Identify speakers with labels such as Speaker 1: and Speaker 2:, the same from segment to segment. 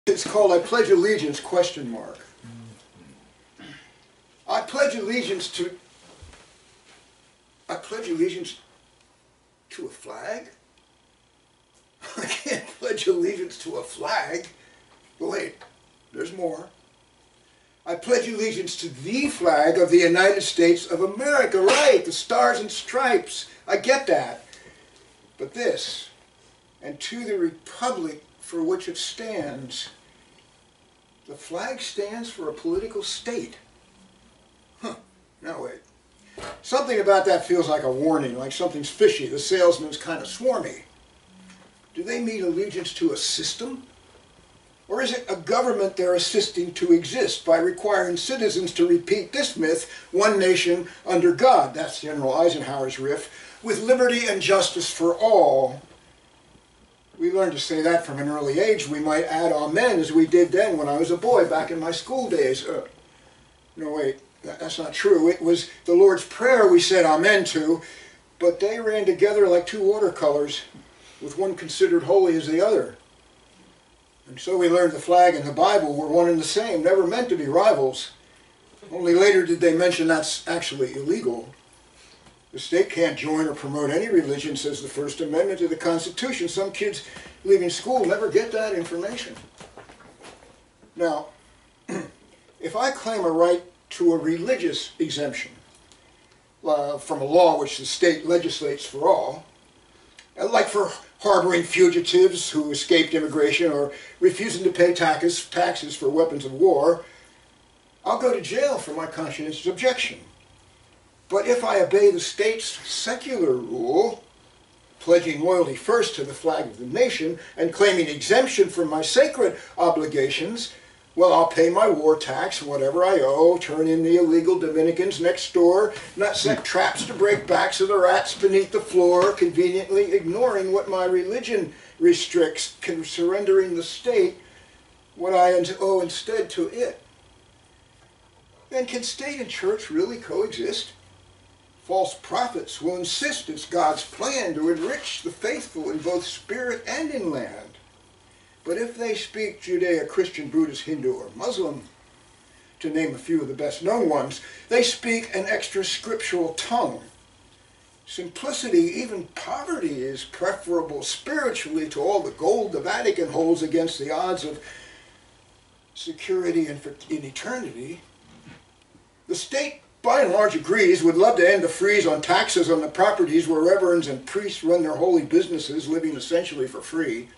Speaker 1: It's called I Pledge Allegiance, ? I pledge allegiance to a flag? I can't pledge allegiance to a flag. But wait, there's more. I pledge allegiance to the flag of the United States of America. Right, the stars and stripes. I get that. But this, and to the republic for which it stands. The flag stands for a political state. Huh, now wait. Something about that feels like a warning, like something's fishy. The salesman's kind of swarmy. Do they mean allegiance to a system? Or is it a government they're assisting to exist by requiring citizens to repeat this myth, one nation under God, that's General Eisenhower's riff, with liberty and justice for all? We learned to say that from an early age. We might add amen as we did then when I was a boy back in my school days. No, wait, that's not true. It was the Lord's Prayer we said amen to, but they ran together like two watercolors, with one considered holy as the other. And so we learned the flag and the Bible were one and the same, never meant to be rivals. Only later did they mention that's actually illegal. The state can't join or promote any religion, says the First Amendment to the Constitution. Some kids leaving school never get that information. Now, if I claim a right to a religious exemption from a law which the state legislates for all, like for harboring fugitives who escaped immigration or refusing to pay taxes for weapons of war, I'll go to jail for my conscientious objection. But if I obey the state's secular rule, pledging loyalty first to the flag of the nation and claiming exemption from my sacred obligations, well, I'll pay my war tax, whatever I owe, turn in the illegal Dominicans next door, not set traps to break backs of the rats beneath the floor, conveniently ignoring what my religion restricts, surrendering the state what I owe instead to it. Then can state and church really coexist? False prophets will insist it's God's plan to enrich the faithful in both spirit and in land. But if they speak Judeo, Christian, Buddhist, Hindu, or Muslim, to name a few of the best known ones, they speak an extra scriptural tongue. Simplicity, even poverty, is preferable spiritually to all the gold the Vatican holds against the odds of security in eternity. The state, by and large, agrees, would love to end the freeze on taxes on the properties where reverends and priests run their holy businesses, living essentially for free.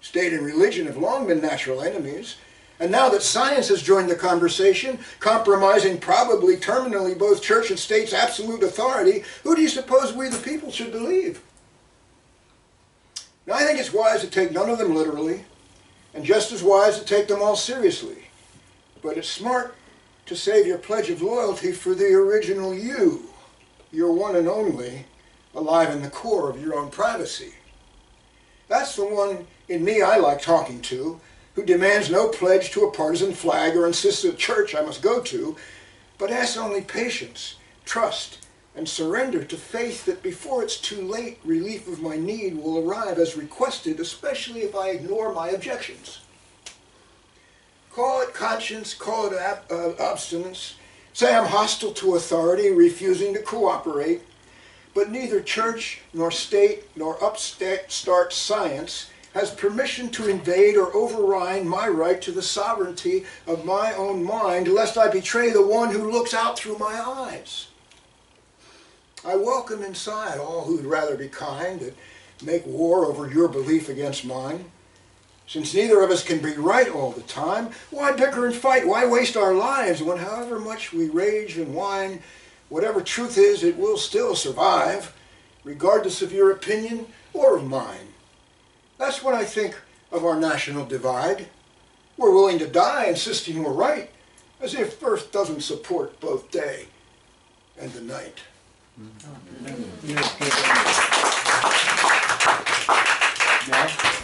Speaker 1: State and religion have long been natural enemies, and now that science has joined the conversation, compromising probably terminally both church and state's absolute authority, who do you suppose we the people should believe? Now, I think it's wise to take none of them literally, and just as wise to take them all seriously. But it's smart to save your pledge of loyalty for the original you, your one and only, alive in the core of your own privacy. That's the one in me I like talking to, who demands no pledge to a partisan flag or insists a church I must go to, but asks only patience, trust, and surrender to faith that before it's too late, relief of my need will arrive as requested, especially if I ignore my objections. Call it conscience, call it obstinance, say I'm hostile to authority, refusing to cooperate, but neither church, nor state, nor upstart science has permission to invade or override my right to the sovereignty of my own mind, lest I betray the one who looks out through my eyes. I welcome inside all who'd rather be kind and make war over your belief against mine. Since neither of us can be right all the time, why bicker and fight? Why waste our lives when however much we rage and whine, whatever truth is, it will still survive, regardless of your opinion or of mine. That's what I think of our national divide. We're willing to die insisting we're right, as if Earth doesn't support both day and the night.
Speaker 2: Yeah.